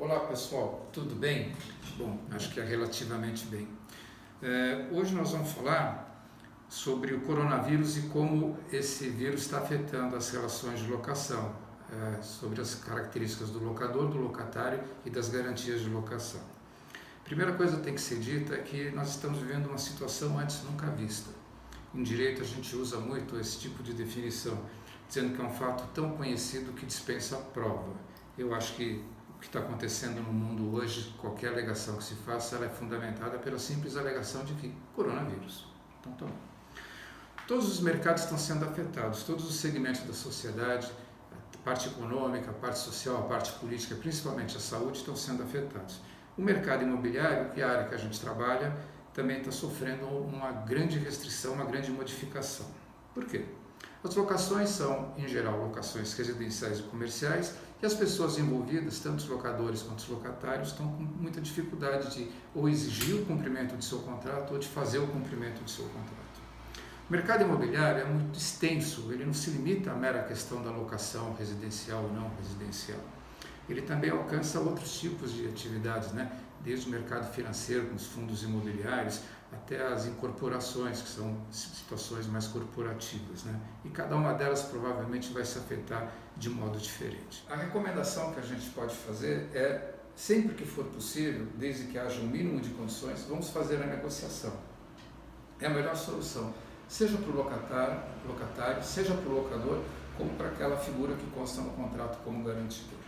Olá pessoal, tudo bem? Bom, acho que é relativamente bem. Hoje nós vamos falar sobre o coronavírus e como esse vírus está afetando as relações de locação, sobre as características do locador, do locatário e das garantias de locação. Primeira coisa que tem que ser dita é que nós estamos vivendo uma situação antes nunca vista. Em direito a gente usa muito esse tipo de definição, dizendo que é um fato tão conhecido que dispensa prova. Eu acho que o que está acontecendo no mundo hoje, qualquer alegação que se faça, ela é fundamentada pela simples alegação de que coronavírus. Então, tá bom. Todos os mercados estão sendo afetados, todos os segmentos da sociedade, a parte econômica, a parte social, a parte política, principalmente a saúde, estão sendo afetados. O mercado imobiliário, que é a área que a gente trabalha, também está sofrendo uma grande restrição, uma grande modificação. Por quê? As locações são, em geral, locações residenciais e comerciais, e as pessoas envolvidas, tanto os locadores quanto os locatários, estão com muita dificuldade de ou exigir o cumprimento de seu contrato ou de fazer o cumprimento de seu contrato. O mercado imobiliário é muito extenso, ele não se limita à mera questão da locação residencial ou não residencial. Ele também alcança outros tipos de atividades, né? Desde o mercado financeiro, com os fundos imobiliários, até as incorporações, que são situações mais corporativas, né? E cada uma delas provavelmente vai se afetar de modo diferente. A recomendação que a gente pode fazer é, sempre que for possível, desde que haja um mínimo de condições, vamos fazer a negociação. É a melhor solução, seja para o locatário, seja para o locador, como para aquela figura que consta no contrato como garantidor.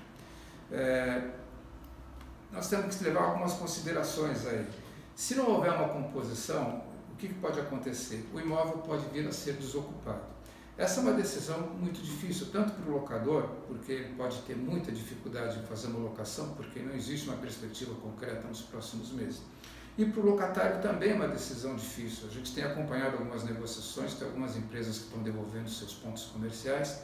Nós temos que levar algumas considerações aí. Se não houver uma composição, o que pode acontecer? O imóvel pode vir a ser desocupado. Essa é uma decisão muito difícil, tanto para o locador, porque ele pode ter muita dificuldade em fazer uma locação, porque não existe uma perspectiva concreta nos próximos meses. E para o locatário também é uma decisão difícil. A gente tem acompanhado algumas negociações, tem algumas empresas que estão devolvendo seus pontos comerciais,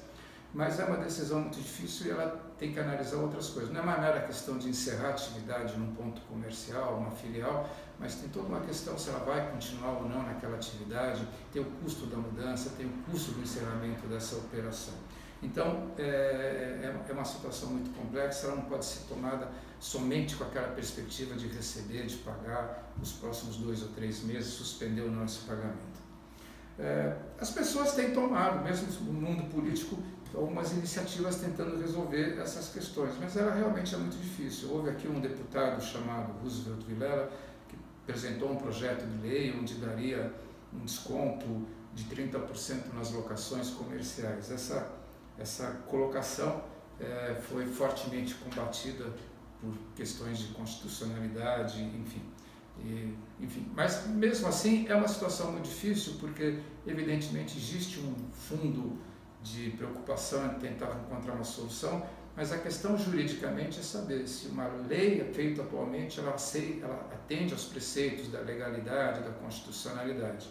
mas é uma decisão muito difícil e ela tem que analisar outras coisas. Não é uma mera questão de encerrar a atividade num ponto comercial, uma filial, mas tem toda uma questão se ela vai continuar ou não naquela atividade, tem o custo da mudança, tem o custo do encerramento dessa operação. Então, é uma situação muito complexa, ela não pode ser tomada somente com aquela perspectiva de receber, de pagar nos próximos 2 ou 3 meses, suspender ou não esse pagamento. As pessoas têm tomado, mesmo no mundo político, algumas iniciativas tentando resolver essas questões, mas ela realmente é muito difícil. Houve aqui um deputado chamado Roosevelt Vilela, que apresentou um projeto de lei onde daria um desconto de 30% nas locações comerciais. Essa colocação foi fortemente combatida por questões de constitucionalidade, enfim. Mas mesmo assim é uma situação muito difícil, porque evidentemente existe um fundo de preocupação em tentar encontrar uma solução, mas a questão juridicamente é saber se uma lei feita atualmente ela atende aos preceitos da legalidade, da constitucionalidade.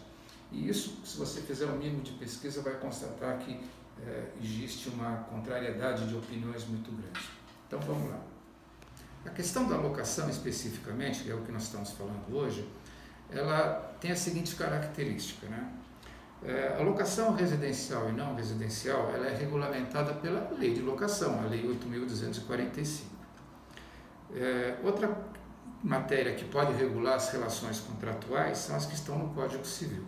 E isso, se você fizer um mínimo de pesquisa, vai constatar que existe uma contrariedade de opiniões muito grande. Então vamos lá. A questão da locação especificamente, que é o que nós estamos falando hoje, ela tem a seguinte característica, né? A locação residencial e não residencial, ela é regulamentada pela lei de locação, a lei 8.245. Outra matéria que pode regular as relações contratuais são as que estão no Código Civil.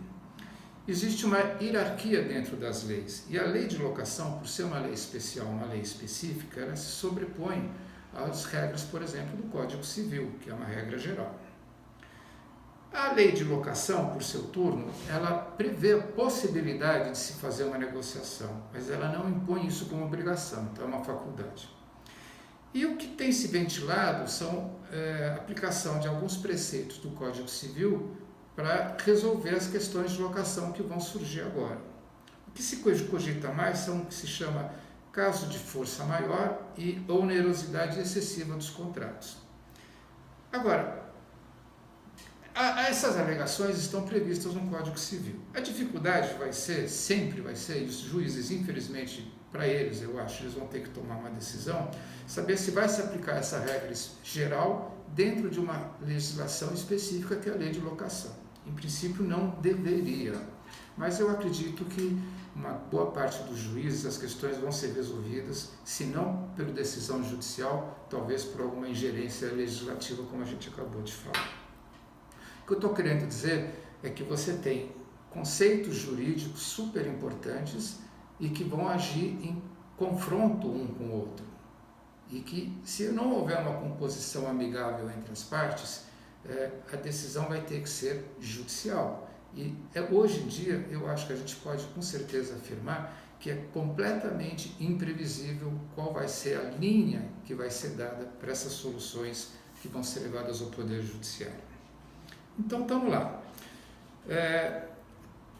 Existe uma hierarquia dentro das leis, e a lei de locação, por ser uma lei especial, uma lei específica, ela se sobrepõe às regras, por exemplo, do Código Civil, que é uma regra geral. A lei de locação, por seu turno, ela prevê a possibilidade de se fazer uma negociação, mas ela não impõe isso como obrigação, então é uma faculdade. E o que tem se ventilado são a aplicação de alguns preceitos do Código Civil para resolver as questões de locação que vão surgir agora. O que se cogita mais são o que se chama caso de força maior e onerosidade excessiva dos contratos. Agora, essas alegações estão previstas no Código Civil. A dificuldade sempre vai ser, e os juízes, infelizmente, para eles, eu acho, eles vão ter que tomar uma decisão, saber se vai se aplicar essa regra geral dentro de uma legislação específica que é a lei de locação. Em princípio, não deveria. Mas eu acredito que uma boa parte dos juízes, as questões vão ser resolvidas, se não por decisão judicial, talvez por alguma ingerência legislativa, como a gente acabou de falar. O que eu estou querendo dizer é que você tem conceitos jurídicos super importantes e que vão agir em confronto um com o outro. E que, se não houver uma composição amigável entre as partes, a decisão vai ter que ser judicial. E hoje em dia, eu acho que a gente pode com certeza afirmar que é completamente imprevisível qual vai ser a linha que vai ser dada para essas soluções que vão ser levadas ao Poder Judiciário. Então, estamos lá.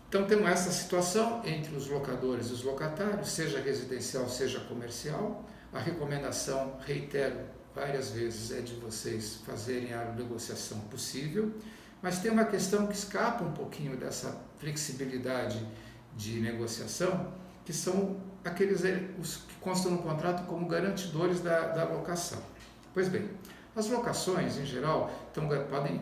Então, temos essa situação entre os locadores e os locatários, seja residencial, seja comercial. A recomendação, reitero várias vezes, é de vocês fazerem a negociação possível, mas tem uma questão que escapa um pouquinho dessa flexibilidade de negociação, que são os que constam no contrato como garantidores da locação. Pois bem, as locações, em geral,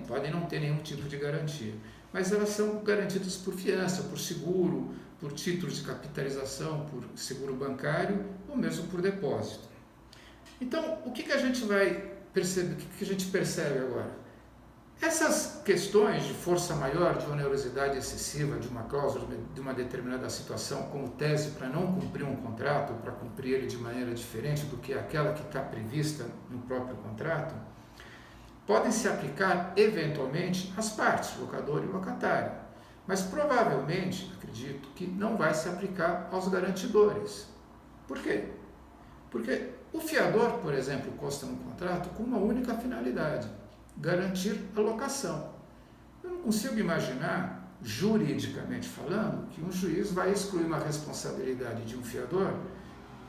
podem não ter nenhum tipo de garantia, mas elas são garantidas por fiança, por seguro, por títulos de capitalização, por seguro bancário ou mesmo por depósito. Então, o que a gente vai perceber, o que a gente percebe agora? Essas questões de força maior, de onerosidade excessiva, de uma cláusula, de uma determinada situação, como tese para não cumprir um contrato, para cumprir ele de maneira diferente do que aquela que está prevista no próprio contrato, podem se aplicar eventualmente às partes, locador e locatário, mas provavelmente, acredito, que não vai se aplicar aos garantidores. Por quê? Porque o fiador, por exemplo, consta no contrato com uma única finalidade: garantir a locação. Eu não consigo imaginar, juridicamente falando, que um juiz vai excluir uma responsabilidade de um fiador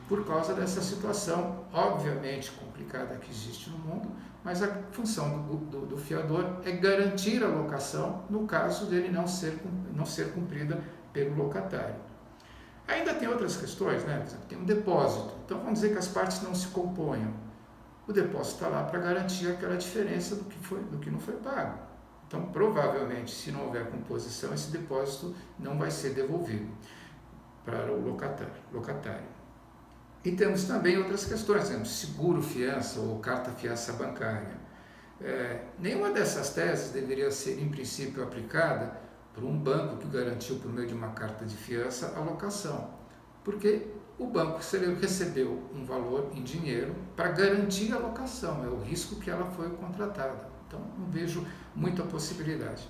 por causa dessa situação, obviamente complicada, que existe no mundo, mas a função do fiador é garantir a locação no caso dele não ser cumprida pelo locatário. Ainda tem outras questões, né? Por exemplo, tem um depósito. Então vamos dizer que as partes não se componham. O depósito está lá para garantir aquela diferença do que não foi pago. Então, provavelmente, se não houver composição, esse depósito não vai ser devolvido para o locatário. E temos também outras questões, por exemplo, seguro-fiança ou carta-fiança bancária. Nenhuma dessas teses deveria ser, em princípio, aplicada por um banco que garantiu, por meio de uma carta de fiança, a locação. Porque o banco recebeu um valor em dinheiro para garantir a locação, é o risco que ela foi contratada. Então, não vejo muita possibilidade.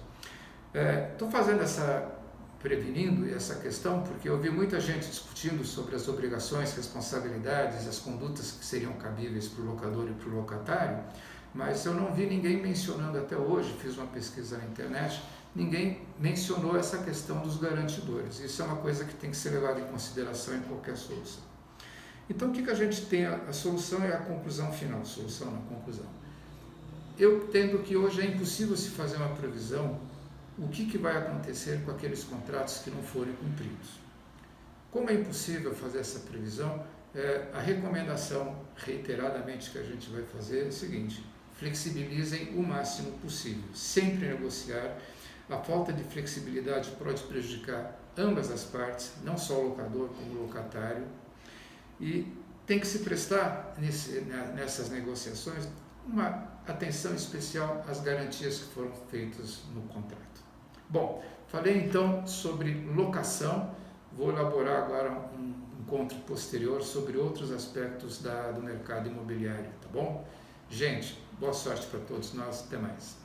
Estou prevenindo essa questão porque eu vi muita gente discutindo sobre as obrigações, responsabilidades, as condutas que seriam cabíveis para o locador e para o locatário, mas eu não vi ninguém mencionando até hoje, fiz uma pesquisa na internet, ninguém mencionou essa questão dos garantidores. Isso é uma coisa que tem que ser levada em consideração em qualquer solução. Então, o que a gente tem? A solução é a conclusão final, solução não, conclusão. Eu entendo que hoje é impossível se fazer uma previsão o que vai acontecer com aqueles contratos que não forem cumpridos. Como é impossível fazer essa previsão, a recomendação reiteradamente que a gente vai fazer é a seguinte: flexibilizem o máximo possível, sempre negociar. A falta de flexibilidade pode prejudicar ambas as partes, não só o locador como o locatário, e tem que se prestar nessas negociações uma atenção especial às garantias que foram feitas no contrato. Bom, falei então sobre locação, vou elaborar agora um encontro posterior sobre outros aspectos do mercado imobiliário, tá bom? Gente, boa sorte para todos nós, até mais.